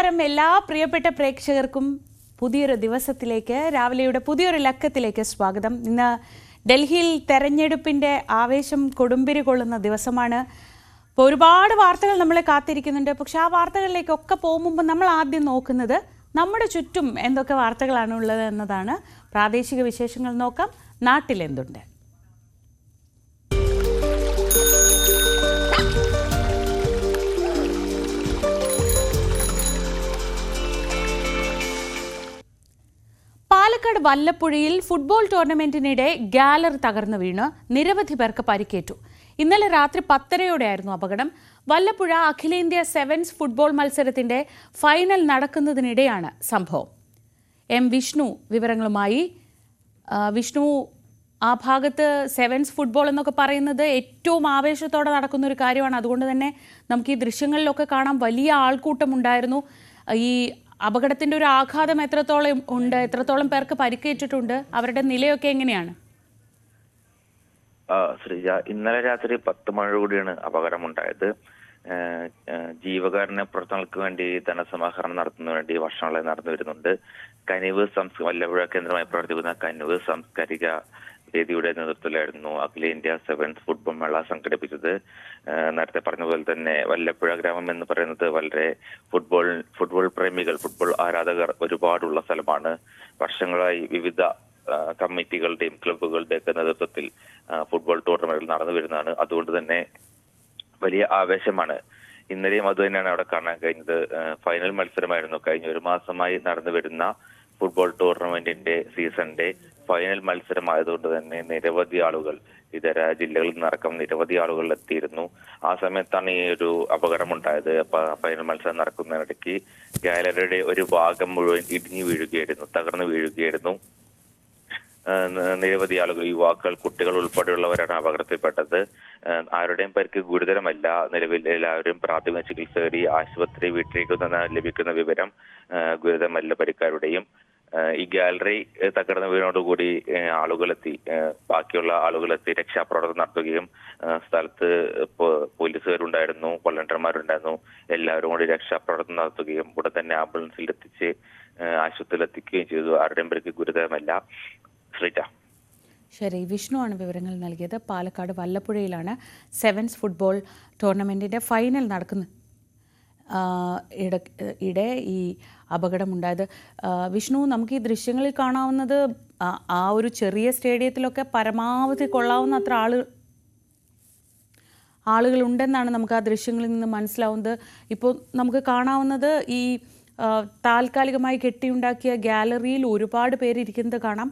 നമസ്കാരം എല്ലാ പ്രിയപ്പെട്ട പ്രേക്ഷകർക്കും പുതിയൊരു ദിവസത്തിലേക്ക് രാവിലെയുടെ പുതിയൊരു ലക്കത്തിലേക്ക് സ്വാഗതം. ഇന്ന് ഡൽഹിയിൽ തെരഞ്ഞെടുപ്പിന്റെ ആവേശം കൊടുമ്പിരി കൊള്ളുന്ന ദിവസമാണ്. ഇപ്പോൾ ഒരുപാട് വാർത്തകൾ നമ്മളെ കാത്തിരിക്കുന്നുണ്ട്. പക്ഷെ ആ വാർത്തകളിലേക്കൊക്കെ പോകുമ്പോൾ നമ്മൾ ആദ്യം നോക്കുന്നത് നമ്മുടെ ചുറ്റും എന്തൊക്കെ വാർത്തകളാണ് ഉള്ളത് എന്നതാണ്. പ്രാദേശിക വിശേഷങ്ങൾ നോക്കാം. നാട്ടിലെന്തുണ്ട്? പാലക്കാട് വല്ലപ്പുഴയിൽ ഫുട്ബോൾ ടൂർണമെന്റിനിടെ ഗാലറി തകർന്നു വീണ് നിരവധി പേർക്ക് പരിക്കേറ്റു. ഇന്നലെ രാത്രി 10:30 അപകടം. വല്ലപ്പുഴ അഖിലേന്ത്യാ സെവൻസ് ഫുട്ബോൾ മത്സരത്തിന്റെ ഫൈനൽ നടക്കുന്നതിനിടെയാണ് സംഭവം. എം വിഷ്ണു വിവരങ്ങളുമായി. വിഷ്ണു, ആ ഭാഗത്ത് സെവൻസ് ഫുട്ബോൾ എന്നൊക്കെ പറയുന്നത് ഏറ്റവും ആവേശത്തോടെ നടക്കുന്ന ഒരു കാര്യമാണ്. അതുകൊണ്ട് തന്നെ നമുക്ക് ഈ ദൃശ്യങ്ങളിലൊക്കെ കാണാൻ വലിയ ആൾക്കൂട്ടമുണ്ടായിരുന്നു. ഈ അപകടത്തിന്റെ ഒരു ആഘാതം എത്രത്തോളം ഉണ്ട്? എത്രത്തോളം പേർക്ക് പരിക്കേറ്റിട്ടുണ്ട്? അവരുടെ നിലയൊക്കെ എങ്ങനെയാണ്? ശ്രീജ, ഇന്നലെ രാത്രി 10 മണിയോടുകൂടിയാണ് അപകടമുണ്ടായത്. ജീവകാരുണ്യ പ്രവർത്തനങ്ങൾക്ക് വേണ്ടി ധനസമാഹരണം നടത്തുന്നതിന് വേണ്ടി വർഷങ്ങളായി നടന്നു വരുന്നുണ്ട്. കനിവ് വല്ലപ്പുഴ കേന്ദ്രമായി പ്രവർത്തിക്കുന്ന കനിവ് സാംസ്കാരിക വേദിയുടെ നേതൃത്വത്തിലായിരുന്നു അഖിലേന്ത്യാ സെവൻസ് ഫുട്ബോൾ മേള സംഘടിപ്പിച്ചത്. നേരത്തെ പറഞ്ഞ പോലെ തന്നെ വല്ലപ്പുഴ ഗ്രാമം എന്ന് പറയുന്നത് വളരെ ഫുട്ബോൾ പ്രേമികൾ, ഫുട്ബോൾ ആരാധകർ ഒരുപാടുള്ള സ്ഥലമാണ്. വർഷങ്ങളായി വിവിധ കമ്മിറ്റികളുടെയും ക്ലബ്ബുകളുടെയൊക്കെ നേതൃത്വത്തിൽ ഫുട്ബോൾ ടൂർണമെന്റുകൾ നടന്നു വരുന്നതാണ്. അതുകൊണ്ട് തന്നെ വലിയ ആവേശമാണ്. ഇന്നലെയും അത് തന്നെയാണ് അവിടെ കാണാൻ കഴിഞ്ഞത്. ഫൈനൽ മത്സരമായിരുന്നു. കഴിഞ്ഞ ഒരു മാസമായി നടന്നു വരുന്ന ഫുട്ബോൾ ടൂർണമെന്റിന്റെ സീസണിന്റെ ഫൈനൽ മത്സരമായതുകൊണ്ട് തന്നെ നിരവധി ആളുകൾ ഇതര ജില്ലകളിൽ നിന്നടക്കം നിരവധി ആളുകൾ എത്തിയിരുന്നു. ആ സമയത്താണ് ഈ ഒരു അപകടമുണ്ടായത്. ഫൈനൽ മത്സരം നടക്കുന്നതിനിടയ്ക്ക് ഗാലറിയുടെ ഒരു ഭാഗം മുഴുവൻ ഇടിഞ്ഞു വീഴുകയായിരുന്നു, തകർന്നു വീഴുകയായിരുന്നു. നിരവധി ആളുകൾ, യുവാക്കൾ, കുട്ടികൾ ഉൾപ്പെടെയുള്ളവരാണ് അപകടത്തിൽപ്പെട്ടത്. ആരുടെയും പരിക്ക് ഗുരുതരമല്ല. നിലവിൽ എല്ലാവരും പ്രാഥമിക ചികിത്സ തേടി ആശുപത്രി വീട്ടിലേക്ക് ലഭിക്കുന്ന വിവരം ഗുരുതരമല്ല പരിക്കാരുടെയും. ഈ ഗാലറി തകർന്ന വീടിനോടുകൂടി ആളുകളെത്തി, ബാക്കിയുള്ള ആളുകളെത്തി രക്ഷാപ്രവർത്തനം നടത്തുകയും സ്ഥലത്ത് പോലീസുകാരുണ്ടായിരുന്നു, വോളണ്ടിയർമാരുണ്ടായിരുന്നു. എല്ലാവരും കൂടി രക്ഷാപ്രവർത്തനം നടത്തുകയും ഉടൻ തന്നെ ആംബുലൻസിൽ എത്തിച്ച് ആശുപത്രിയിൽ എത്തിക്കുകയും ചെയ്തു. ആരുടെയും പരിക്ക് ഗുരുതരമല്ല. ശ്രീജ. ശരി, വിഷ്ണുവാണ് വിവരങ്ങൾ നൽകിയത്. പാലക്കാട് വല്ലപ്പുഴയിലാണ് സെവൻസ് ഫുട്ബോൾ ടൂർണമെന്റിന്റെ ഫൈനൽ നടക്കുന്നത് ഇടെ ഈ അപകടമുണ്ടായത്. വിഷ്ണു, നമുക്ക് ഈ ദൃശ്യങ്ങളിൽ കാണാവുന്നത് ആ ഒരു ചെറിയ സ്റ്റേഡിയത്തിലൊക്കെ പരമാവധി കൊള്ളാവുന്ന അത്ര ആളുകളുണ്ടെന്നാണ് നമുക്ക് ആ ദൃശ്യങ്ങളിൽ നിന്ന് മനസ്സിലാവുന്നത്. ഇപ്പോൾ നമുക്ക് കാണാവുന്നത് ഈ താൽക്കാലികമായി കെട്ടിയുണ്ടാക്കിയ ഗാലറിയിൽ ഒരുപാട് പേര് ഇരിക്കുന്നത് കാണാം.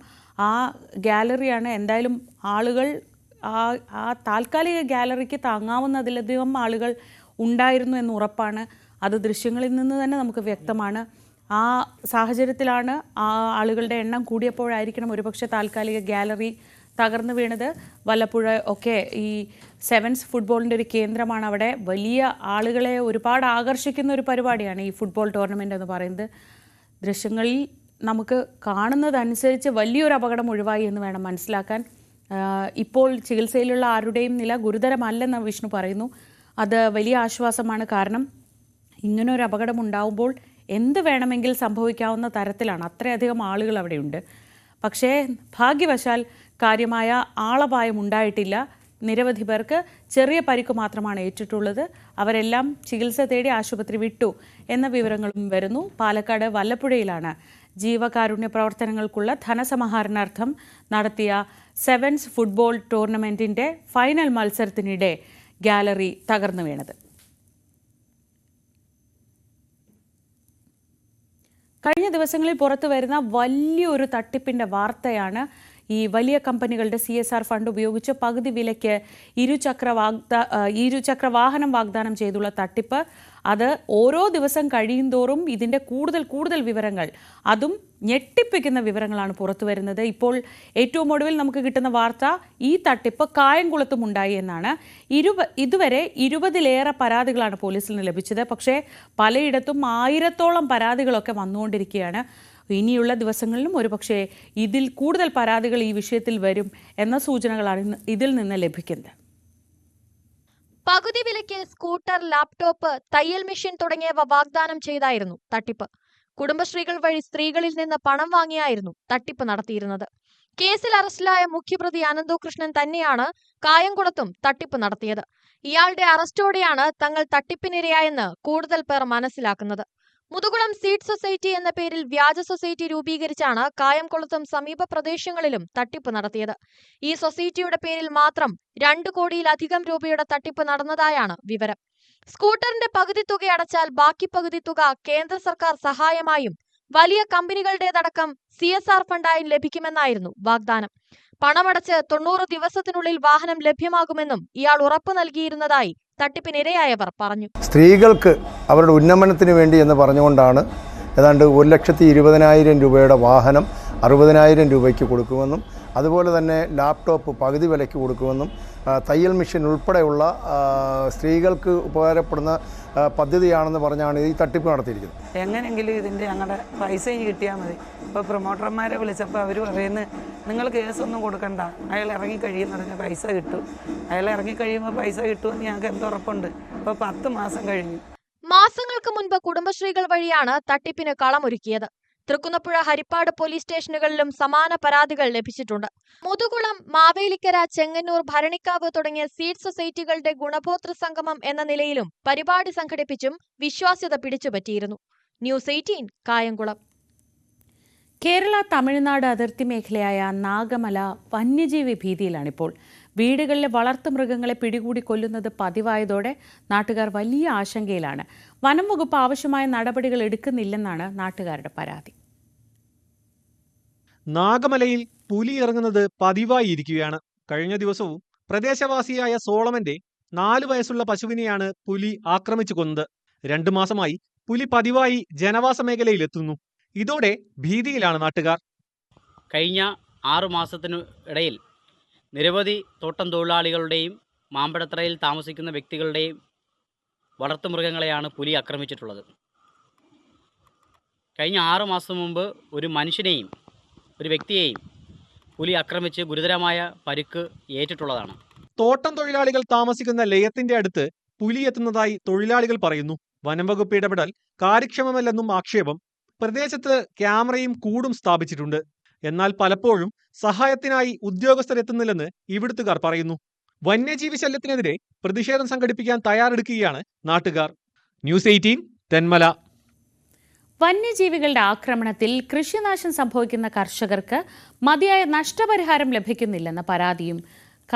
ആ ഗാലറിയാണ്. എന്തായാലും ആളുകൾ ആ താൽക്കാലിക ഗാലറിക്ക് താങ്ങാവുന്നതിലധികം ആളുകൾ ഉണ്ടായിരുന്നു എന്ന് ഉറപ്പാണ്. അത് ദൃശ്യങ്ങളിൽ നിന്ന് തന്നെ നമുക്ക് വ്യക്തമാണ്. ആ സാഹചര്യത്തിലാണ് ആ ആളുകളുടെ എണ്ണം കൂടിയപ്പോഴായിരിക്കണം ഒരുപക്ഷെ താൽക്കാലിക ഗാലറി തകർന്നു വീണത്. വല്ലപ്പുഴ ഒക്കെ ഈ സെവൻസ് ഫുട്ബോളിൻ്റെ ഒരു കേന്ദ്രമാണ്. അവിടെ വലിയ ആളുകളെ ഒരുപാട് ആകർഷിക്കുന്ന ഒരു പരിപാടിയാണ് ഈ ഫുട്ബോൾ ടൂർണമെൻ്റ് എന്ന് പറയുന്നത്. ദൃശ്യങ്ങളിൽ നമുക്ക് കാണുന്നതനുസരിച്ച് വലിയൊരു അപകടം ഒഴിവായി എന്ന് വേണം മനസ്സിലാക്കാൻ. ഇപ്പോൾ ചികിത്സയിലുള്ള ആരുടെയും നില ഗുരുതരമല്ലെന്ന് വിഷ്ണു പറയുന്നു. അത് വലിയ ആശ്വാസമാണ്. കാരണം ഇങ്ങനൊരു അപകടം ഉണ്ടാവുമ്പോൾ എന്ത് വേണമെങ്കിൽ സംഭവിക്കാവുന്ന തരത്തിലാണ്. അത്രയധികം ആളുകൾ അവിടെയുണ്ട്. പക്ഷേ ഭാഗ്യവശാൽ കാര്യമായ ആളപായം ഉണ്ടായിട്ടില്ല. നിരവധി പേർക്ക് ചെറിയ പരിക്ക് മാത്രമാണ് ഏറ്റിട്ടുള്ളത്. അവരെല്ലാം ചികിത്സ തേടി ആശുപത്രി വിട്ടു എന്ന വിവരങ്ങളും വരുന്നു. പാലക്കാട് വല്ലപ്പുഴയിലാണ് ജീവകാരുണ്യ പ്രവർത്തനങ്ങൾക്കുള്ള ധനസമാഹരണാർത്ഥം നടത്തിയ സെവൻസ് ഫുട്ബോൾ ടൂർണമെന്റിന്റെ ഫൈനൽ മത്സരത്തിനിടെ ഗാലറി തകർന്നു വീണത്. കഴിഞ്ഞ ദിവസങ്ങളിൽ പുറത്തു വരുന്ന വലിയൊരു തട്ടിപ്പിന്റെ വാർത്തയാണ് ഈ വലിയ കമ്പനികളുടെ CSR ഫണ്ട് ഉപയോഗിച്ച് പകുതി വിലയ്ക്ക് ഇരുചക്ര വാഹനം വാഗ്ദാനം ചെയ്തുള്ള തട്ടിപ്പ്. അത് ഓരോ ദിവസം കഴിയുന്തോറും ഇതിൻ്റെ കൂടുതൽ വിവരങ്ങൾ, അതും ഞെട്ടിപ്പിക്കുന്ന വിവരങ്ങളാണ് പുറത്തു വരുന്നത്. ഇപ്പോൾ ഏറ്റവും ഒടുവിൽ നമുക്ക് കിട്ടുന്ന വാർത്ത ഈ തട്ടിപ്പ് കായംകുളത്തും ഉണ്ടായി എന്നാണ്. ഇതുവരെ 20-ലേറെ പരാതികളാണ് പോലീസിന് ലഭിച്ചത്. പക്ഷേ പലയിടത്തും 1000-ഓളം പരാതികളൊക്കെ വന്നുകൊണ്ടിരിക്കുകയാണ്. ഇനിയുള്ള ദിവസങ്ങളിലും ഒരുപക്ഷെ ഇതിൽ കൂടുതൽ പരാതികൾ ഈ വിഷയത്തിൽ വരും എന്ന സൂചനകളാണ് ഇതിൽ നിന്ന് ലഭിക്കുന്നത്. പകുതി വിലയ്ക്ക് സ്കൂട്ടർ, ലാപ്ടോപ്പ്, തയ്യൽ മെഷീൻ തുടങ്ങിയവ വാഗ്ദാനം ചെയ്തായിരുന്നു തട്ടിപ്പ്. കുടുംബശ്രീകൾ വഴി സ്ത്രീകളിൽ നിന്ന് പണം വാങ്ങിയായിരുന്നു തട്ടിപ്പ് നടത്തിയിരുന്നത്. കേസിൽ അറസ്റ്റിലായ മുഖ്യപ്രതി അനന്തകൃഷ്ണൻ തന്നെയാണ് കായംകുളത്തും തട്ടിപ്പ് നടത്തിയത്. ഇയാളുടെ അറസ്റ്റോടെയാണ് തങ്ങൾ തട്ടിപ്പിനിരയായെന്ന് കൂടുതൽ പേർ മനസ്സിലാക്കുന്നത്. മുതുകുളം സീഡ് സൊസൈറ്റി എന്ന പേരിൽ വ്യാജ സൊസൈറ്റി രൂപീകരിച്ചാണ് കായംകുളത്തും സമീപ പ്രദേശങ്ങളിലും തട്ടിപ്പ് നടത്തിയത്. ഈ സൊസൈറ്റിയുടെ പേരിൽ മാത്രം 2 കോടിയിലധികം രൂപയുടെ തട്ടിപ്പ് നടന്നതായാണ് വിവരം. സ്കൂട്ടറിന്റെ പകുതി തുക അടച്ചാൽ ബാക്കി പകുതി തുക കേന്ദ്ര സർക്കാർ സഹായമായും വലിയ കമ്പനികളുടേതടക്കം CSR ഫണ്ടായും ലഭിക്കുമെന്നായിരുന്നു വാഗ്ദാനം. പണമടച്ച് 90 ദിവസത്തിനുള്ളിൽ വാഹനം ലഭ്യമാകുമെന്നും ഇയാൾ ഉറപ്പു നൽകിയിരുന്നതായി തട്ടിപ്പിനിരയായവർ പറഞ്ഞു. സ്ത്രീകൾക്ക് അവരുടെ ഉന്നമനത്തിന് വേണ്ടി എന്ന് പറഞ്ഞുകൊണ്ടാണ് ഏതാണ്ട് 1,20,000 രൂപയുടെ വാഹനം 60,000 രൂപയ്ക്ക് കൊടുക്കുമെന്നും അതുപോലെ തന്നെ ലാപ്ടോപ്പ് പകുതി വിലയ്ക്ക് കൊടുക്കുമെന്നും തയ്യൽ മെഷീൻ ഉൾപ്പെടെയുള്ള സ്ത്രീകൾക്ക് ഉപകാരപ്പെടുന്ന പദ്ധതിയാണെന്ന് പറഞ്ഞാണ് ഈ തട്ടിപ്പ് നടത്തിയിരിക്കുന്നത്. എങ്ങനെയെങ്കിലും ഇതിൻ്റെ ഞങ്ങളുടെ പൈസ കിട്ടിയാൽ മതി. ഇപ്പോൾ പ്രൊമോട്ടർമാരെ വിളിച്ചപ്പോൾ അവർ പറയുന്നത് നിങ്ങൾ കേസൊന്നും കൊടുക്കണ്ട, അയാൾ ഇറങ്ങിക്കഴിയുന്നതിന് പൈസ കിട്ടും, അയാൾ ഇറങ്ങിക്കഴിയുമ്പോൾ പൈസ കിട്ടുമെന്ന് ഞങ്ങൾക്ക് എന്തുറപ്പുണ്ട്. ഇപ്പോൾ 10 മാസം കഴിഞ്ഞു. മാസങ്ങൾക്ക് മുൻപ് കുടുംബശ്രീകൾ വഴിയാണ് തട്ടിപ്പിന് കളമൊരുക്കിയത്. തൃക്കുന്നപ്പുഴ, ഹരിപ്പാട് പോലീസ് സ്റ്റേഷനുകളിലും സമാന പരാതികൾ ലഭിച്ചിട്ടുണ്ട്. മുതുകുളം, മാവേലിക്കര, ചെങ്ങന്നൂർ, ഭരണിക്കാവ് തുടങ്ങിയ സീഡ് സൊസൈറ്റികളുടെ ഗുണഭോക്തൃ സംഗമം എന്ന നിലയിലും പരിപാടി സംഘടിപ്പിച്ചും വിശ്വാസ്യത പിടിച്ചുപറ്റിയിരുന്നു. ന്യൂസ് 18 കായംകുളം. കേരള തമിഴ്നാട് അതിർത്തി മേഖലയായ നാഗമല വന്യജീവി ഭീതിയിലാണിപ്പോൾ. വീടുകളിലെ വളർത്തുമൃഗങ്ങളെ പിടികൂടി കൊല്ലുന്നത് പതിവായതോടെ നാട്ടുകാർ വലിയ ആശങ്കയിലാണ്. വനം വകുപ്പ് ആവശ്യമായ നടപടികൾ എടുക്കുന്നില്ലെന്നാണ് നാട്ടുകാരുടെ പരാതി. നാഗമലയിൽ പുലി ഇറങ്ങുന്നത് പതിവായിരിക്കുകയാണ്. കഴിഞ്ഞ ദിവസവും പ്രദേശവാസിയായ സോളമന്റെ 4 വയസ്സുള്ള പശുവിനെയാണ് പുലി ആക്രമിച്ചു കൊന്നത്. 2 മാസമായി പുലി പതിവായി ജനവാസ മേഖലയിലെത്തുന്നു. ഇതോടെ ഭീതിയിലാണ് നാട്ടുകാർ. കഴിഞ്ഞ 6 മാസത്തിനു ഇടയിൽ നിരവധി തോട്ടം തൊഴിലാളികളുടെയും മാമ്പഴത്തറയിൽ താമസിക്കുന്ന വ്യക്തികളുടെയും വളർത്തുമൃഗങ്ങളെയാണ് പുലി ആക്രമിച്ചിട്ടുള്ളത്. കഴിഞ്ഞ 6 മാസം മുമ്പ് ഒരു മനുഷ്യനെയും ഒരു വ്യക്തിയെയും പുലി ആക്രമിച്ച് ഗുരുതരമായ പരിക്ക് ഏറ്റിട്ടുള്ളതാണ്. തോട്ടം തൊഴിലാളികൾ താമസിക്കുന്ന ലയത്തിന്റെ അടുത്ത് പുലി എത്തുന്നതായി തൊഴിലാളികൾ പറയുന്നു. വനംവകുപ്പ് ഇടപെടൽ കാര്യക്ഷമമല്ലെന്നും ആക്ഷേപം. പ്രദേശത്ത് ക്യാമറയും കൂടും സ്ഥാപിച്ചിട്ടുണ്ട്. എന്നാൽ പലപ്പോഴും സഹായത്തിനായി ഉദ്യോഗസ്ഥരെത്തുന്നില്ലെന്ന് ഇവിടുത്തുകാർ പറയുന്നു. വന്യജീവി ശല്യത്തിനെതിരെ പ്രതിഷേധം സംഘടിപ്പിക്കാൻ തയ്യാറെടുക്കുകയാണ് നാട്ടുകാർ. ന്യൂസ് 18 തെന്മല. വന്യജീവികളുടെ ആക്രമണത്തിൽ കൃഷിനാശം സംഭവിക്കുന്ന കർഷകർക്ക് മതിയായ നഷ്ടപരിഹാരം ലഭിക്കുന്നില്ലെന്ന പരാതിയും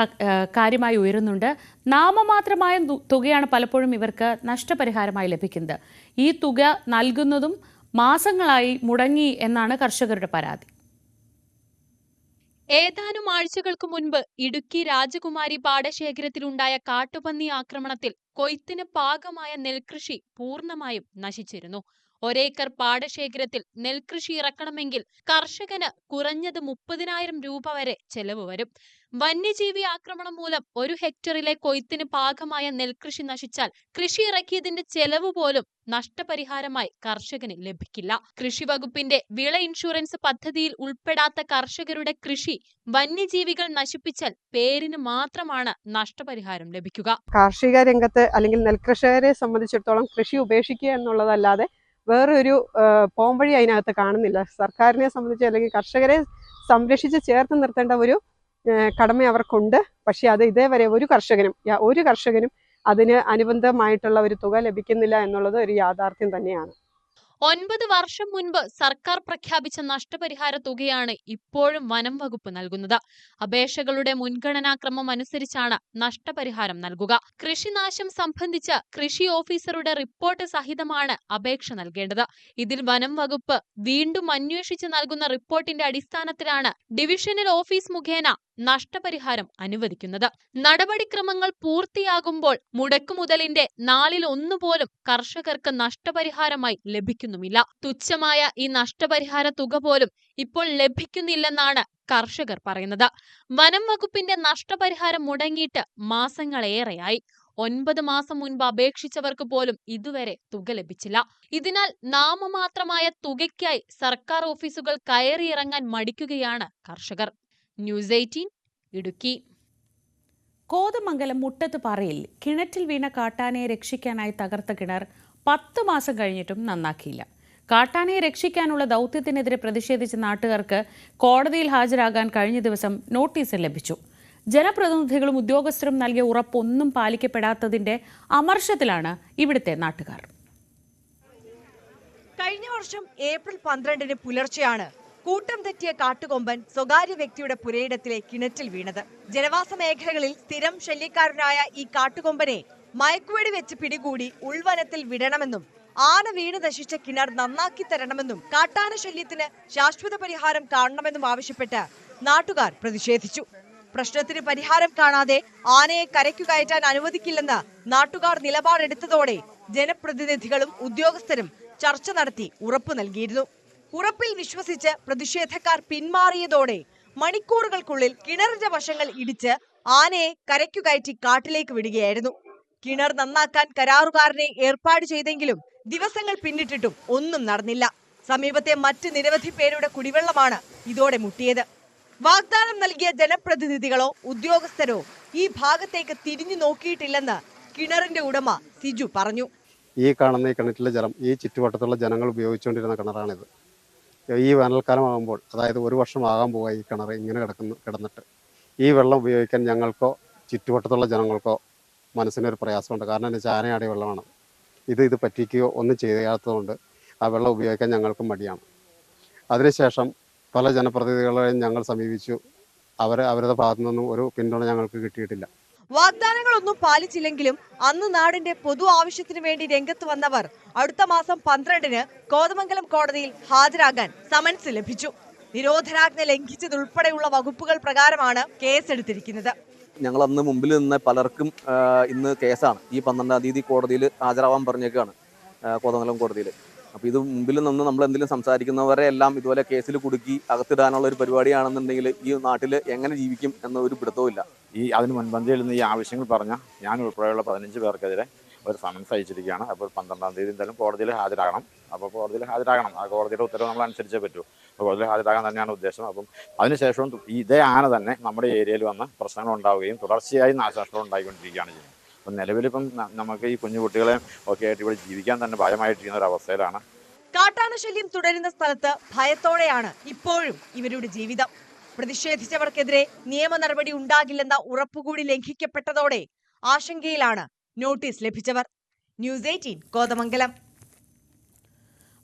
കാര്യമായി ഉയരുന്നുണ്ട്. നാമമാത്രമായ തുകയാണ് പലപ്പോഴും ഇവർക്ക് നഷ്ടപരിഹാരമായി ലഭിക്കുന്നത്. ഈ തുക നൽകുന്നതും മാസങ്ങളായി മുടങ്ങി എന്നാണ് കർഷകരുടെ പരാതി. ഏതാനും ആഴ്ചകൾക്ക് മുൻപ് ഇടുക്കി രാജകുമാരി പാടശേഖരത്തിലുണ്ടായ കാട്ടുപന്നി ആക്രമണത്തിൽ കൊയ്ത്തിന് പാകമായ നെൽകൃഷി പൂർണ്ണമായും നശിച്ചിരുന്നു. ഒരേക്കർ പാടശേഖരത്തിൽ നെൽകൃഷി ഇറക്കണമെങ്കിൽ കർഷകന് കുറഞ്ഞത് 30,000 രൂപ വരെ ചെലവ് വരും. വന്യജീവി ആക്രമണം മൂലം 1 ഹെക്ടറിലെ കൊയ്ത്തിന് പാകമായ നെൽകൃഷി നശിച്ചാൽ കൃഷി ഇറക്കിയതിന്റെ ചെലവ് പോലും നഷ്ടപരിഹാരമായി കർഷകന് ലഭിക്കില്ല. കൃഷി വകുപ്പിന്റെ വിള ഇൻഷുറൻസ് പദ്ധതിയിൽ ഉൾപ്പെടാത്ത കർഷകരുടെ കൃഷി വന്യജീവികൾ നശിപ്പിച്ചാൽ പേരിന് മാത്രമാണ് നഷ്ടപരിഹാരം ലഭിക്കുക. കാർഷിക രംഗത്ത് അല്ലെങ്കിൽ നെൽകർഷകരെ സംബന്ധിച്ചിടത്തോളം കൃഷി ഉപേക്ഷിക്കുക എന്നുള്ളതല്ലാതെ വേറൊരു പോംവഴി അതിനകത്ത് കാണുന്നില്ല. സർക്കാരിനെ സംബന്ധിച്ച് അല്ലെങ്കിൽ കർഷകരെ സംരക്ഷിച്ച് ചേർത്ത് നിർത്തേണ്ട ഒരു കടമ അവർക്കുണ്ട്. പക്ഷെ അത് ഇതേവരെ ഒരു കർഷകനും അതിന് അനുബന്ധമായിട്ടുള്ള ഒരു തുക ലഭിക്കുന്നില്ല എന്നുള്ളത് ഒരു യാഥാർത്ഥ്യം തന്നെയാണ്. 9 വർഷം മുൻപ് സർക്കാർ പ്രഖ്യാപിച്ച നഷ്ടപരിഹാര തുകയാണ് ഇപ്പോഴും വനം വകുപ്പ് നൽകുന്നത്. അപേക്ഷകളുടെ മുൻഗണനാക്രമം അനുസരിച്ചാണ് നഷ്ടപരിഹാരം നൽകുക. കൃഷിനാശം സംബന്ധിച്ച് കൃഷി ഓഫീസറുടെ റിപ്പോർട്ട് സഹിതമാണ് അപേക്ഷ നൽകേണ്ടത്. ഇതിൽ വനം വകുപ്പ് വീണ്ടും അന്വേഷിച്ച് നൽകുന്ന റിപ്പോർട്ടിന്റെ അടിസ്ഥാനത്തിലാണ് ഡിവിഷണൽ ഓഫീസ് മുഖേന നഷ്ടപരിഹാരം അനുവദിക്കുന്നത്. നടപടിക്രമങ്ങൾ പൂർത്തിയാകുമ്പോൾ മുടക്കുമുതലിന്റെ 1/4 പോലും കർഷകർക്ക് നഷ്ടപരിഹാരമായി ലഭിക്കുന്നുമില്ല. തുച്ഛമായ ഈ നഷ്ടപരിഹാര തുക പോലും ഇപ്പോൾ ലഭിക്കുന്നില്ലെന്നാണ് കർഷകർ പറയുന്നത്. വനം വകുപ്പിന്റെ നഷ്ടപരിഹാരം മുടങ്ങിയിട്ട് മാസങ്ങളേറെയായി. 9 മാസം മുൻപ് അപേക്ഷിച്ചവർക്ക് പോലും ഇതുവരെ തുക ലഭിച്ചില്ല. ഇതിനാൽ നാമമാത്രമായ തുകയ്ക്കായി സർക്കാർ ഓഫീസുകൾ കയറിയിറങ്ങാൻ മടിക്കുകയാണ് കർഷകർ. ന്യൂസ് 18 ഇടുക്കി. കോതമംഗലം മുട്ടത്ത് പാറയിൽ കിണറ്റിൽ വീണ കാട്ടാനയെ രക്ഷിക്കാനായി തകർത്ത കിണർ 10 മാസം കഴിഞ്ഞിട്ടും നന്നാക്കിയില്ല. കാട്ടാനയെ രക്ഷിക്കാനുള്ള ദൗത്യത്തിനെതിരെ പ്രതിഷേധിച്ച നാട്ടുകാർക്ക് കോടതിയിൽ ഹാജരാകാൻ കഴിഞ്ഞ ദിവസം നോട്ടീസ് ലഭിച്ചു. ജനപ്രതിനിധികളും ഉദ്യോഗസ്ഥരും നൽകിയ ഉറപ്പൊന്നും പാലിക്കപ്പെടാത്തതിന്റെ അമർഷത്തിലാണ് ഇവിടുത്തെ നാട്ടുകാർ. കഴിഞ്ഞ വർഷം ഏപ്രിൽ 12 പുലർച്ചെയാണ് കൂട്ടം തെറ്റിയ കാട്ടുകൊമ്പൻ സ്വകാര്യ വ്യക്തിയുടെ പുരയിടത്തിലെ കിണറ്റിൽ വീണത്. ജനവാസ മേഖലകളിൽ സ്ഥിരം ശല്യക്കാരനായ ഈ കാട്ടുകൊമ്പനെ മയക്കുവെടി വെച്ച് പിടികൂടി ഉൾവനത്തിൽ വിടണമെന്നും ആന വീണ് നശിച്ച കിണർ നന്നാക്കി തരണമെന്നും കാട്ടാന ശല്യത്തിന് ശാശ്വത പരിഹാരം കാണണമെന്നും ആവശ്യപ്പെട്ട് നാട്ടുകാർ പ്രതിഷേധിച്ചു. പ്രശ്നത്തിന് പരിഹാരം കാണാതെ ആനയെ കരയ്ക്കു കയറ്റാൻ അനുവദിക്കില്ലെന്ന് നാട്ടുകാർ നിലപാടെടുത്തതോടെ ജനപ്രതിനിധികളും ഉദ്യോഗസ്ഥരും ചർച്ച നടത്തി ഉറപ്പു നൽകിയിരുന്നു. ഉറപ്പിൽ വിശ്വസിച്ച് പ്രതിഷേധക്കാർ പിന്മാറിയതോടെ മണിക്കൂറുകൾക്കുള്ളിൽ കിണറിന്റെ വശങ്ങൾ ഇടിച്ച് ആനയെ കരയ്ക്കു കയറ്റി കാട്ടിലേക്ക് വിടുകയായിരുന്നു. കിണർ നന്നാക്കാൻ കരാറുകാരനെ ഏർപ്പാട് ചെയ്തെങ്കിലും ദിവസങ്ങൾ പിന്നിട്ടിട്ടും ഒന്നും നടന്നില്ല. സമീപത്തെ മറ്റ് നിരവധി പേരുടെ കുടിവെള്ളമാണ് ഇതോടെ മുട്ടിയത്. വാഗ്ദാനം നൽകിയ ജനപ്രതിനിധികളോ ഉദ്യോഗസ്ഥരോ ഈ ഭാഗത്തേക്ക് തിരിഞ്ഞു നോക്കിയിട്ടില്ലെന്ന് കിണറിന്റെ ഉടമ സിജു പറഞ്ഞു. ഈ കാണുന്ന ഈ കിണറ്റിലെ ജലം ഈ ചുറ്റുവട്ടത്തുള്ള ജനങ്ങൾ ഉപയോഗിച്ചുകൊണ്ടിരുന്ന കിണറാണിത്. ഈ വേനൽക്കാലമാകുമ്പോൾ, അതായത് 1 വർഷം ആകാൻ പോവുക ഈ കിണർ ഇങ്ങനെ കിടന്നിട്ട് ഈ വെള്ളം ഉപയോഗിക്കാൻ ഞങ്ങൾക്കോ ചുറ്റുവട്ടത്തുള്ള ജനങ്ങൾക്കോ മനസ്സിനൊരു പ്രയാസമുണ്ട്. കാരണം എന്താ വെച്ചാൽ ആനയാടിയ വെള്ളമാണ്. ഇത് പറ്റിക്കുകയോ ഒന്നും ചെയ്യാത്തതുകൊണ്ട് ആ വെള്ളം ഉപയോഗിക്കാൻ ഞങ്ങൾക്കും മടിയാണ്. അതിനുശേഷം പല ജനപ്രതിനിധികളെയും ഞങ്ങൾ സമീപിച്ചു. അവരുടെ ഭാഗത്തു നിന്നും ഒരു പിന്തുണ ഞങ്ങൾക്ക് കിട്ടിയിട്ടില്ല. വാഗ്ദാനങ്ങളൊന്നും പാലിച്ചില്ലെങ്കിലും അന്ന് നാടിന്റെ പൊതു ആവശ്യത്തിനു വേണ്ടി രംഗത്ത് വന്നവർ അടുത്ത മാസം 12 കോതമംഗലം കോടതിയിൽ ഹാജരാകാൻ സമൻസ് ലഭിച്ചു. നിരോധനാജ്ഞ ലംഘിച്ചതുൾപ്പെടെയുള്ള വകുപ്പുകൾ പ്രകാരമാണ് കേസെടുത്തിരിക്കുന്നത്. ഞങ്ങൾ അന്ന് മുമ്പിൽ നിന്ന് പലർക്കും ഇന്ന് കേസാണ്. ഈ 12-ാം തീയതി കോടതിയിൽ ഹാജരാവാൻ പറഞ്ഞേക്കാണ്, കോതമംഗലം കോടതിയിൽ. അപ്പോൾ ഇത് മുമ്പിൽ നിന്ന് നമ്മൾ എന്തെങ്കിലും സംസാരിക്കുന്നവരെ എല്ലാം ഇതുപോലെ കേസിൽ കുടുക്കി അകത്തിടാനുള്ള ഒരു പരിപാടിയാണെന്നുണ്ടെങ്കിൽ ഈ നാട്ടിൽ എങ്ങനെ ജീവിക്കും എന്ന ഒരു പിടുത്തവും ഇല്ല. അതിന് മുൻപന്തിയിൽ നിന്ന് ഈ ആവശ്യങ്ങൾ പറഞ്ഞ ഞാൻ ഉൾപ്പെടെയുള്ള 15 പേർക്കെതിരെ ഒരു സമൻസ് അയച്ചിരിക്കുകയാണ്. അപ്പോൾ 12-ാം തീയതി എന്തായാലും കോടതിയിൽ ഹാജരാകണം. അപ്പോൾ കോടതിയിൽ ഹാജരാകണം. ആ കോടതിയുടെ ഉത്തരവ് നമ്മൾ അനുസരിച്ചേ പറ്റൂ. അപ്പോൾ കോടതിയിൽ ഹാജരാകാൻ തന്നെയാണ് ഉദ്ദേശം. അപ്പം അതിനുശേഷവും ഇതേ ആന തന്നെ നമ്മുടെ ഏരിയയിൽ വന്ന് പ്രശ്നങ്ങൾ ഉണ്ടാവുകയും തുടർച്ചയായി നാശനഷ്ടങ്ങൾ ഉണ്ടായിക്കൊണ്ടിരിക്കുകയാണ് ചെയ്യുന്നത്. അപ്പം നിലവിലിപ്പം നമുക്ക് ഈ കുഞ്ഞു കുട്ടികളെ ഒക്കെ ആയിട്ട് ഇവിടെ ജീവിക്കാൻ തന്നെ ഭയമായിട്ടിരിക്കുന്ന ഒരു അവസ്ഥയിലാണ്. കാട്ടാന ശല്യം തുടരുന്ന സ്ഥലത്ത് ഭയത്തോടെയാണ് ഇപ്പോഴും ഇവരുടെ ജീവിതം. പ്രതിഷേധിച്ചവർക്കെതിരെ നിയമ നടപടി ഉണ്ടാകില്ലെന്ന ഉറപ്പുകൂടി ലംഘിക്കപ്പെട്ടതോടെ ആശങ്കയിലാണ് നോട്ടീസ് ലഭിച്ചവർ. ന്യൂസ് 18 കോതമംഗലം.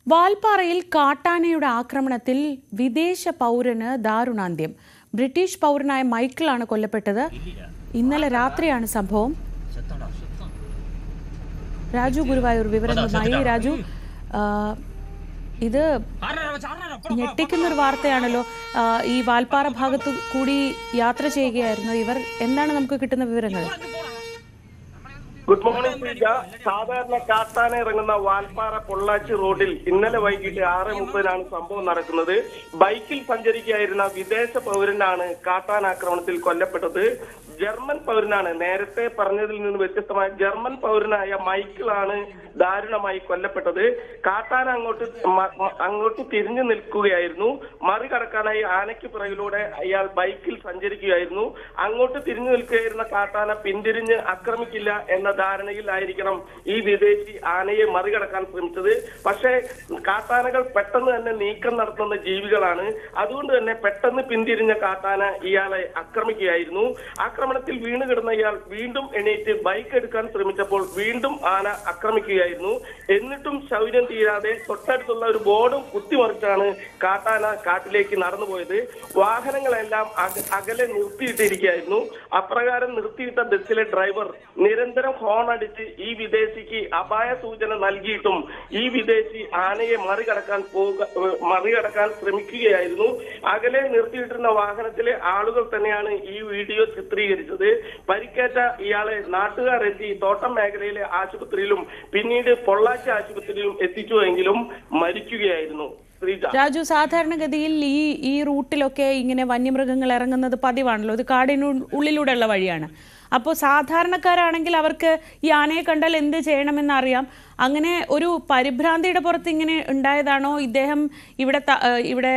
വാൽപ്പാറയിൽ കാട്ടാനയുടെ ആക്രമണത്തിൽ വിദേശ പൗരന് ദാരുണാന്ത്യം. ബ്രിട്ടീഷ് പൗരനായ മൈക്കിളാണ് കൊല്ലപ്പെട്ടത്. ഇന്നലെ രാത്രിയാണ് സംഭവം. രാജു ഗുരുവായൂർ വിവരങ്ങളുമായി. രാജു, ഇത് ഞെട്ടിക്കുന്നൊരു വാർത്തയാണല്ലോ. ഈ വാൽപ്പാറ ഭാഗത്തു കൂടി യാത്ര ചെയ്യുകയായിരുന്നു ഇവർ. എന്താണ് നമുക്ക് കിട്ടുന്ന വിവരങ്ങൾ? Good morning Sreeja. സാധാരണ കാട്ടാന ഇറങ്ങുന്ന വാൽപ്പാറ പൊള്ളാച്ചി റോഡിൽ ഇന്നലെ വൈകിട്ട് 6:30 സംഭവം നടക്കുന്നത്. ബൈക്കിൽ സഞ്ചരിക്കുകയായിരുന്ന വിദേശ പൗരനാണ് കാട്ടാന ആക്രമണത്തിൽ കൊല്ലപ്പെട്ടത്. ജർമ്മൻ പൗരനാണ്. നേരത്തെ പറഞ്ഞതിൽ നിന്ന് വ്യത്യസ്തമായ ജർമ്മൻ പൗരനായ മൈക്കിളാണ് ദാരുണമായി കൊല്ലപ്പെട്ടത്. കാട്ടാന അങ്ങോട്ട് തിരിഞ്ഞു നിൽക്കുകയായിരുന്നു. മറികടക്കാനായി ആനയ്ക്ക് പിറകിലൂടെ അയാൾ ബൈക്കിൽ സഞ്ചരിക്കുകയായിരുന്നു. അങ്ങോട്ട് തിരിഞ്ഞു നിൽക്കുകയായിരുന്ന കാട്ടാന പിന്തിരിഞ്ഞ് ആക്രമിക്കില്ല എന്ന ധാരണയിലായിരിക്കണം ഈ വിദേശി ആനയെ മറികടക്കാൻ ശ്രമിച്ചത്. പക്ഷേ കാട്ടാനകൾ പെട്ടെന്ന് തന്നെ നീക്കം നടത്തുന്ന ജീവികളാണ്. അതുകൊണ്ട് തന്നെ പെട്ടെന്ന് പിന്തിരിഞ്ഞ കാട്ടാന ഇയാളെ ആക്രമിക്കുകയായിരുന്നു. ആക്രമണത്തിൽ വീണ് കിടന്ന ഇയാൾ വീണ്ടും എണീറ്റ് ബൈക്ക് എടുക്കാൻ ശ്രമിച്ചപ്പോൾ വീണ്ടും ആന ആക്രമിക്കുകയായിരുന്നു. എന്നിട്ടും ശൗര്യം തീരാതെ തൊട്ടടുത്തുള്ള ഒരു ബോർഡും കുത്തിമറിച്ചാണ് കാട്ടാന കാട്ടിലേക്ക് നടന്നുപോയത്. വാഹനങ്ങളെല്ലാം അകലെ നിർത്തിയിട്ടിരിക്കുകയായിരുന്നു. അപ്രകാരം നിർത്തിയിട്ട ബസ്സിലെ ഡ്രൈവർ നിരന്തരം ഹോൺ അടിച്ച് ഈ വിദേശിക്ക് അപായ സൂചന നൽകിയിട്ടും ഈ വിദേശി ആനയെ മറികടക്കാൻ ശ്രമിക്കുകയായിരുന്നു. അകലെ നിർത്തിയിട്ടിരുന്ന വാഹനത്തിലെ ആളുകൾ തന്നെയാണ് ഈ വീഡിയോ ചിത്രീകരിച്ചത്. പരിക്കേറ്റ ഇയാളെ നാട്ടുകാർ എത്തി തോട്ടം മേഖലയിലെ ആശുപത്രിയിലും പിന്നീട് പൊള്ളാച്ചി ആശുപത്രിയിലും എത്തിച്ചുവെങ്കിലും മരിക്കുകയായിരുന്നു. രാജു, സാധാരണഗതിയിൽ ഈ റൂട്ടിലൊക്കെ ഇങ്ങനെ വന്യമൃഗങ്ങൾ ഇറങ്ങുന്നത് പതിവാണല്ലോ. ഇത് കാടിനുള്ളിലൂടെയുള്ള വഴിയാണ്. അപ്പോൾ സാധാരണക്കാരാണെങ്കിൽ അവർക്ക് ഈ ആനയെ കണ്ടാൽ എന്ത് ചെയ്യണമെന്ന് അറിയാം. അങ്ങനെ ഒരു പരിഭ്രാന്തിയുടെ പുറത്ത് ഇങ്ങനെ ഉണ്ടായതാണോ? ഇദ്ദേഹം ഇവിടെ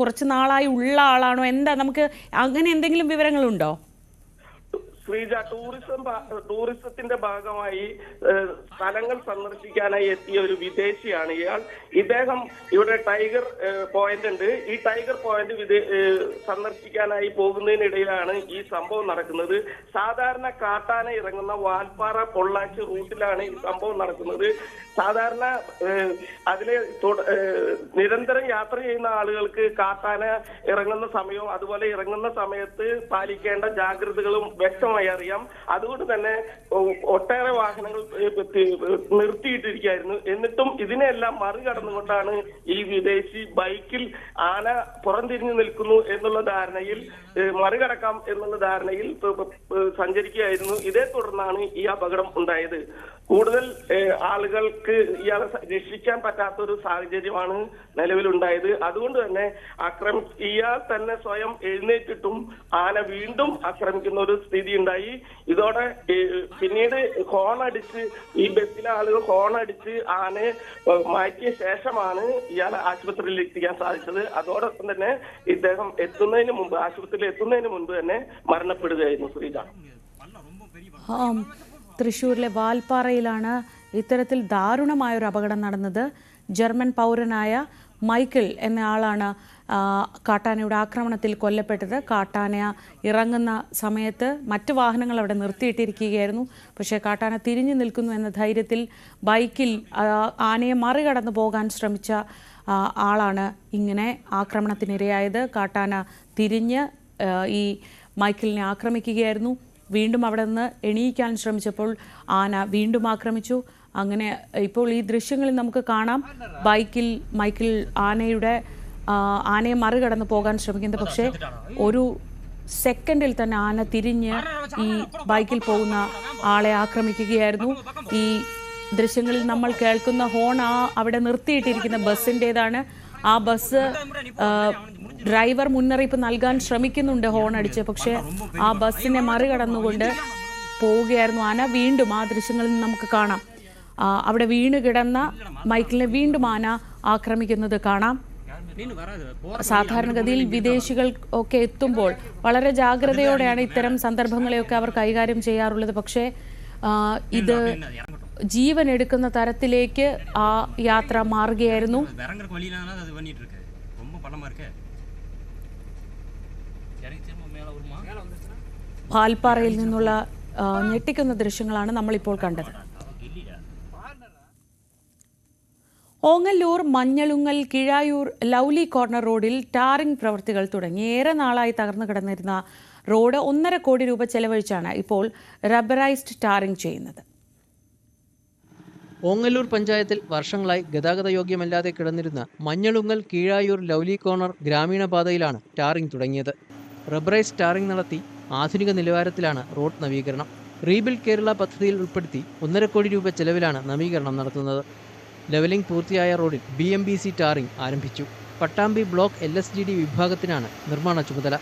കുറച്ച് നാളായി ഉള്ള ആളാണോ? എന്താ, നമുക്ക് അങ്ങനെ എന്തെങ്കിലും വിവരങ്ങളുണ്ടോ? ശ്രീജ, ടൂറിസത്തിന്റെ ഭാഗമായി സ്ഥലങ്ങൾ സന്ദർശിക്കാനായി എത്തിയ ഒരു വിദേശിയാണ് ഇദ്ദേഹം ഇവിടെ ടൈഗർ പോയിന്റ് ഉണ്ട്. ഈ ടൈഗർ പോയിന്റ് സന്ദർശിക്കാനായി പോകുന്നതിനിടയിലാണ് ഈ സംഭവം നടക്കുന്നത്. സാധാരണ കാട്ടാന ഇറങ്ങുന്ന വാൽപ്പാറ പൊള്ളാച്ചി റൂട്ടിലാണ് ഈ സംഭവം നടക്കുന്നത്. സാധാരണ അതിലെ നിരന്തരം യാത്ര ചെയ്യുന്ന ആളുകൾക്ക് കാട്ടാന ഇറങ്ങുന്ന സമയവും അതുപോലെ ഇറങ്ങുന്ന സമയത്ത് പാലിക്കേണ്ട ജാഗ്രതകളും വ്യക്തമായി അറിയാം. അതുകൊണ്ട് തന്നെ ഒട്ടേറെ വാഹനങ്ങൾ നിർത്തിയിട്ടിരിക്കുകയായിരുന്നു. എന്നിട്ടും ഇതിനെല്ലാം മറികടന്നുകൊണ്ടാണ് ഈ വിദേശി ബൈക്കിൽ ആന പുറംതിരിഞ്ഞു നിൽക്കുന്നു എന്നുള്ള ധാരണയിൽ മറികടക്കാം എന്നുള്ള ധാരണയിൽ സഞ്ചരിക്കുകയായിരുന്നു. ഇതേ തുടർന്നാണ് ഈ അപകടം ഉണ്ടായത്. കൂടുതൽ ആളുകൾക്ക് ഇയാളെ രക്ഷിക്കാൻ പറ്റാത്ത ഒരു സാഹചര്യമാണ് നിലവിലുണ്ടായത്. അതുകൊണ്ട് തന്നെ ഇയാൾ തന്നെ സ്വയം എഴുന്നേറ്റിട്ടും ആന വീണ്ടും ആക്രമിക്കുന്ന ഒരു സ്ഥിതി ഉണ്ടായി. ഇതോടെ പിന്നീട് ഹോണടിച്ച് ഈ ബസ്സിലെ ആളുകൾ ഹോണടിച്ച് ആനയെ മാറ്റിയ ശേഷമാണ് ഇയാളെ ആശുപത്രിയിൽ എത്തിക്കാൻ സാധിച്ചത്. അതോടൊപ്പം തന്നെ ഇദ്ദേഹം ആശുപത്രിയിൽ എത്തുന്നതിന് മുൻപ് തന്നെ മരണപ്പെടുകയായിരുന്നു. ശ്രീജ, തൃശ്ശൂരിലെ വാൽപ്പാറയിലാണ് ഇത്തരത്തിൽ ദാരുണമായൊരു അപകടം നടന്നത്. ജർമ്മൻ പൗരനായ മൈക്കിൾ എന്ന ആളാണ് കാട്ടാനയുടെ ആക്രമണത്തിൽ കൊല്ലപ്പെട്ടത്. കാട്ടാന ഇറങ്ങുന്ന സമയത്ത് മറ്റു വാഹനങ്ങൾ അവിടെ നിർത്തിയിട്ടിരിക്കുകയായിരുന്നു. പക്ഷേ കാട്ടാന തിരിഞ്ഞു നിൽക്കുന്നു എന്ന ധൈര്യത്തിൽ ബൈക്കിൽ ആനയെ മറികടന്നു പോകാൻ ശ്രമിച്ച ആളാണ് ഇങ്ങനെ ആക്രമണത്തിനിരയായത്. കാട്ടാന തിരിഞ്ഞ് ഈ മൈക്കിളിനെ ആക്രമിക്കുകയായിരുന്നു. വീണ്ടും അവിടെ നിന്ന് എണീക്കാൻ ശ്രമിച്ചപ്പോൾ ആന വീണ്ടും ആക്രമിച്ചു. അങ്ങനെ ഇപ്പോൾ ഈ ദൃശ്യങ്ങളിൽ നമുക്ക് കാണാം മൈക്കിൾ ആനയെ മറികടന്ന് പോകാൻ ശ്രമിക്കുന്നത്. പക്ഷേ ഒരു സെക്കൻഡിൽ തന്നെ ആന തിരിഞ്ഞ് ഈ ബൈക്കിൽ പോകുന്ന ആളെ ആക്രമിക്കുകയായിരുന്നു. ഈ ദൃശ്യങ്ങളിൽ നമ്മൾ കേൾക്കുന്ന ഹോൺ അവിടെ നിർത്തിയിട്ടിരിക്കുന്ന ബസ്സിൻ്റേതാണ്. ആ ബസ് ഡ്രൈവർ മുന്നറിയിപ്പ് നൽകാൻ ശ്രമിക്കുന്നുണ്ട് ഹോൺ അടിച്ച്. പക്ഷേ ആ ബസ്സിനെ മറികടന്നുകൊണ്ട് പോവുകയായിരുന്നു ആന. വീണ്ടും ആ ദൃശ്യങ്ങളിൽ നമുക്ക് കാണാം അവിടെ വീണ് കിടന്ന മൈക്കിളിനെ വീണ്ടും ആന ആക്രമിക്കുന്നത് കാണാം. സാധാരണഗതിയിൽ വിദേശികൾ ഒക്കെ എത്തുമ്പോൾ വളരെ ജാഗ്രതയോടെയാണ് ഇത്തരം സന്ദർഭങ്ങളെയൊക്കെ അവർ കൈകാര്യം ചെയ്യാറുള്ളത്. പക്ഷേ ഇത് ജീവൻ എടുക്കുന്ന തരത്തിലേക്ക് ആ യാത്ര മാറുകയായിരുന്നു. വാൽപ്പാറയിൽ നിന്നുള്ള ഞെട്ടിക്കുന്ന ദൃശ്യങ്ങളാണ് നമ്മളിപ്പോൾ കണ്ടത്. ഓങ്ങല്ലൂർ മഞ്ഞളുങ്ങൽ കിഴായൂർ ലൗലി കോർണർ റോഡിൽ ടാറിംഗ് പ്രവൃത്തികൾ തുടങ്ങി. ഏറെ നാളായി തകർന്നു കിടന്നിരുന്ന റോഡ് 1.5 കോടി രൂപ ചെലവഴിച്ചാണ് ഇപ്പോൾ റബ്ബറൈസ്ഡ് ടാറിംഗ് ചെയ്യുന്നത്. ഓങ്ങല്ലൂർ പഞ്ചായത്തിൽ വർഷങ്ങളായി ഗതാഗത യോഗ്യമല്ലാതെ കിടന്നിരുന്ന മഞ്ഞളുങ്ങൽ കീഴായൂർ ലൗലി കോർണർ ഗ്രാമീണ പാതയിലാണ് ടാറിംഗ് തുടങ്ങിയത്. റബ്ബറൈസ് ടാറിംഗ് നടത്തി ആധുനിക നിലവാരത്തിലാണ് റോഡ് നവീകരണം. റീബിൽഡ് കേരള പദ്ധതിയിൽ ഉൾപ്പെടുത്തി 1.5 കോടി രൂപ ചെലവിലാണ് നവീകരണം നടത്തുന്നത്. ലെവലിംഗ് പൂർത്തിയായ റോഡിൽ BMBC ടാറിംഗ് ആരംഭിച്ചു. പട്ടാമ്പി ബ്ലോക്ക് LSGD വിഭാഗത്തിനാണ് നിർമ്മാണ ചുമതല.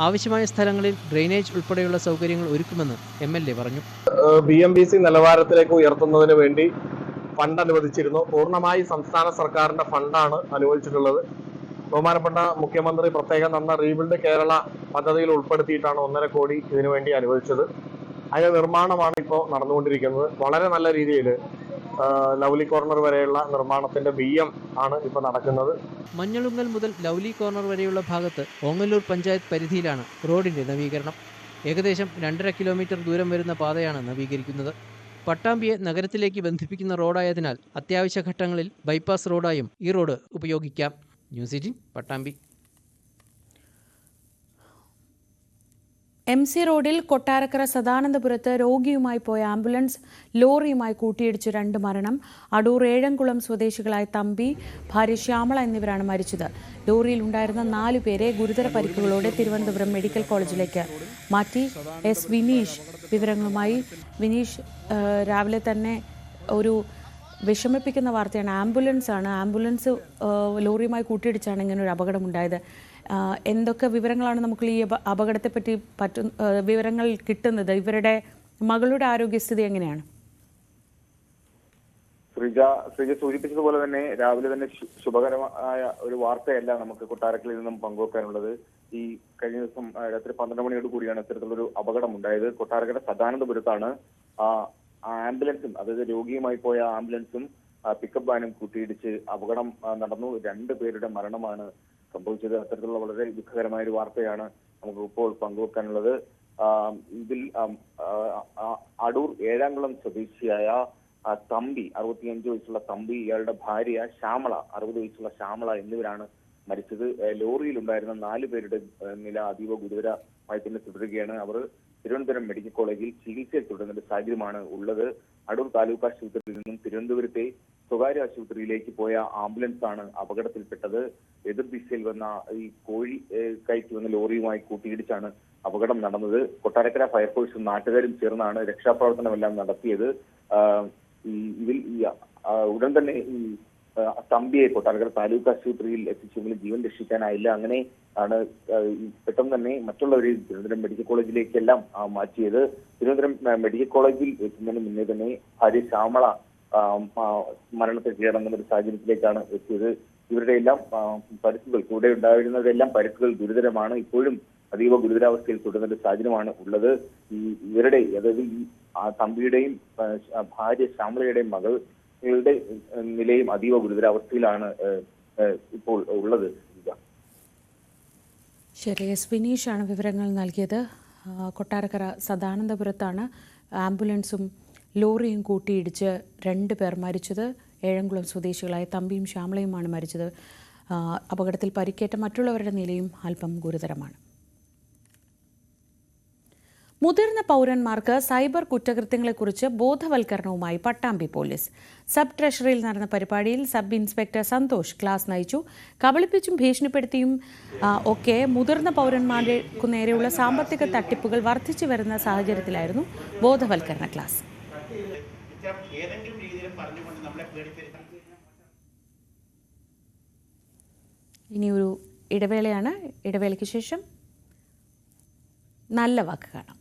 ആവശ്യമായ സ്ഥലങ്ങളിൽ ഡ്രെയിനേജ് ഉൾപ്പെടെയുള്ള സൗകര്യങ്ങൾ ഒരുക്കുമെന്ന് MLA പറഞ്ഞു. BMBC നിലവാരത്തിലേക്ക് ഉയർത്തുന്നതിന് വേണ്ടി ഫണ്ട് അനുവദിച്ചിരുന്നു. പൂർണ്ണമായി സംസ്ഥാന സർക്കാരിന്റെ ഫണ്ടാണ് അനുവദിച്ചിട്ടുള്ളത്. ബഹുമാനപ്പെട്ട മുഖ്യമന്ത്രി പ്രത്യേകം തന്ന റീബിൽഡ് കേരള പദ്ധതിയിൽ ഉൾപ്പെടുത്തിയിട്ടാണ് 1.5 കോടി ഇതിനു വേണ്ടി അനുവദിച്ചത്. അതിന്റെ നിർമ്മാണമാണ് ഇപ്പോൾ നടന്നുകൊണ്ടിരിക്കുന്നത്. വളരെ നല്ല രീതിയിൽ ലൗലി കോർണർ വരെയുള്ള നിർമ്മാണത്തിന്റെ BM ആണ് ഇപ്പോൾ നടക്കുന്നത്. മഞ്ഞളുങ്ങൽ മുതൽ ലൗലി കോർണർ വരെയുള്ള ഭാഗത്ത് ഓങ്ങല്ലൂർ പഞ്ചായത്ത് പരിധിയിലാണ് റോഡിന്റെ നവീകരണം. ഏകദേശം 2.5 കിലോമീറ്റർ ദൂരം വരുന്ന പാതയാണ് നവീകരിക്കുന്നത്. പട്ടാമ്പിയെ നഗരത്തിലേക്ക് ബന്ധിപ്പിക്കുന്ന റോഡായതിനാൽ അത്യാവശ്യ ഘട്ടങ്ങളിൽ ബൈപ്പാസ് റോഡായും ഈ റോഡ് ഉപയോഗിക്കാം. ന്യൂസ് 18 പട്ടാമ്പി. MC റോഡിൽ കൊട്ടാരക്കര സദാനന്ദപുരത്ത് രോഗിയുമായി പോയ ആംബുലൻസ് ലോറിയുമായി കൂട്ടിയിടിച്ച് 2 മരണം. അടൂർ ഏഴംകുളം സ്വദേശികളായ തമ്പി, ഭാര്യ ശ്യാമള എന്നിവരാണ് മരിച്ചത്. ലോറിയിൽ ഉണ്ടായിരുന്ന 4 പേരെ ഗുരുതര പരിക്കുകളോടെ തിരുവനന്തപുരം മെഡിക്കൽ കോളേജിലേക്ക് മാറ്റി. S വിനീഷ് വിവരങ്ങളുമായി. വിനീഷ്, രാവിലെ തന്നെ ഒരു വിഷമിപ്പിക്കുന്ന വാർത്തയാണ്. ആംബുലൻസ് ലോറിയുമായി കൂട്ടിയിടിച്ചാണ് ഇങ്ങനെ ഒരു അപകടമുണ്ടായത്. എന്തൊക്കെ വിവരങ്ങളാണ് നമുക്ക് ഈ അപകടത്തെപ്പറ്റി വിവരങ്ങൾ കിട്ടുന്നത്? ഇവരുടെ മകളുടെ ആരോഗ്യസ്ഥിതി എങ്ങനെയാണ്? ശ്രീജ സൂചിപ്പിച്ചതുപോലെ തന്നെ രാവിലെ തന്നെ ശുഭകരമായ ഒരു വാർത്തയല്ല നമുക്ക് കൊട്ടാരക്കരയിൽ നിന്നും പങ്കുവെക്കാനുള്ളത്. ഈ കഴിഞ്ഞ ദിവസം രാത്രി 12 മണിയോട് കൂടിയാണ് ഇത്തരത്തിലൊരു അപകടം ഉണ്ടായത്. കൊട്ടാരക്കര സദാനന്ദപുരത്താണ് ആംബുലൻസും, അതായത് രോഗിയുമായി പോയ ആംബുലൻസും പിക്കപ്പ് വാനും കൂട്ടിയിടിച്ച് അപകടം നടന്നു. 2 പേരുടെ മരണമാണ് സംഭവിച്ചത്. അത്തരത്തിലുള്ള വളരെ ദുഃഖകരമായ ഒരു വാർത്തയാണ് നമുക്ക് ഇപ്പോൾ പങ്കുവെക്കാനുള്ളത്. ഇതിൽ അടൂർ ഏഴാംകുളം സ്വദേശിയായ തമ്പി, 65 വയസ്സുള്ള തമ്പി, ഇയാളുടെ ഭാര്യ ശ്യാമള, 60 വയസ്സുള്ള ശ്യാമള എന്നിവരാണ് മരിച്ചത്. ലോറിയിലുണ്ടായിരുന്ന 4 പേരുടെ നില അതീവ ഗുരുതരമായി തന്നെ തുടരുകയാണ്. അവർ തിരുവനന്തപുരം മെഡിക്കൽ കോളേജിൽ ചികിത്സയിൽ തുടരുന്ന ഒരു സാഹചര്യമാണ് ഉള്ളത്. അടൂർ താലൂക്ക് ആശുപത്രിയിൽ നിന്നും തിരുവനന്തപുരത്തെ സ്വകാര്യ ആശുപത്രിയിലേക്ക് പോയ ആംബുലൻസ് ആണ് അപകടത്തിൽപ്പെട്ടത്. എതിർദിശയിൽ വന്ന ഈ കോഴി കയറ്റി വന്ന ലോറിയുമായി കൂട്ടിയിടിച്ചാണ് അപകടം നടന്നത്. കൊട്ടാരക്കര ഫയർഫോഴ്സും നാട്ടുകാരും ചേർന്നാണ് രക്ഷാപ്രവർത്തനമെല്ലാം നടത്തിയത്. ഇതിൽ ഉടൻ തന്നെ ഈ തമ്പിയെ കൊട്ടാരക്കര താലൂക്ക് ആശുപത്രിയിൽ എത്തിച്ചെങ്കിലും ജീവൻ രക്ഷിക്കാനായില്ല. അങ്ങനെ ആണ് പെട്ടെന്ന് തന്നെ മറ്റുള്ളവരെ തിരുവനന്തപുരം മെഡിക്കൽ കോളേജിലേക്കെല്ലാം മാറ്റിയത്. തിരുവനന്തപുരം മെഡിക്കൽ കോളേജിൽ എത്തുന്നതിന് മുന്നേ തന്നെ ഭാര്യ ശ്യാമള മരണത്തെ കീഴടങ്ങുന്ന ഒരു സാഹചര്യത്തിലേക്കാണ് എത്തിയത്. ഇവരുടെ എല്ലാം പരിക്കുകൾ, കൂടെ ഉണ്ടായിരുന്നവരെല്ലാം പരിക്കുകൾ ഗുരുതരമാണ്. ഇപ്പോഴും അതീവ ഗുരുതരാവസ്ഥയിൽ തുടരുന്ന ഒരു സാഹചര്യമാണ് ഉള്ളത്. ഇവരുടെ, അതായത് ഈ തമ്പിയുടെയും ഭാര്യ ശ്യാമളയുടെയും മകളുടെ നിലയും അതീവ ഗുരുതരാവസ്ഥയിലാണ് ഇപ്പോൾ ഉള്ളത്. ശരി, എസ് വിനീഷാണ് വിവരങ്ങൾ നൽകിയത്. കൊട്ടാരക്കര സദാനന്ദപുരത്താണ് ആംബുലൻസും ലോറിയും കൂട്ടിയിടിച്ച് 2 പേർ മരിച്ചത്. ഏഴംകുളം സ്വദേശികളായ തമ്പിയും ശ്യാമളയുമാണ് മരിച്ചത്. അപകടത്തിൽ പരിക്കേറ്റ മറ്റുള്ളവരുടെ നിലയും അല്പം ഗുരുതരമാണ്. മുതിർന്ന പൗരന്മാർക്ക് സൈബർ കുറ്റകൃത്യങ്ങളെക്കുറിച്ച് ബോധവൽക്കരണവുമായി പട്ടാമ്പി പോലീസ്. സബ് ട്രഷറിയിൽ നടന്ന പരിപാടിയിൽ സബ് ഇൻസ്പെക്ടർ സന്തോഷ് ക്ലാസ് നയിച്ചു. കബളിപ്പിച്ചും ഭീഷണിപ്പെടുത്തിയും ഒക്കെ മുതിർന്ന പൗരന്മാർക്കു നേരെയുള്ള സാമ്പത്തിക തട്ടിപ്പുകൾ വർദ്ധിച്ചു വരുന്ന സാഹചര്യത്തിലായിരുന്നു ബോധവൽക്കരണ ക്ലാസ്. ഇനിയൊരു ഇടവേളയാണ്. ഇടവേളയ്ക്ക് ശേഷം നല്ല വാക്ക് കാണാം.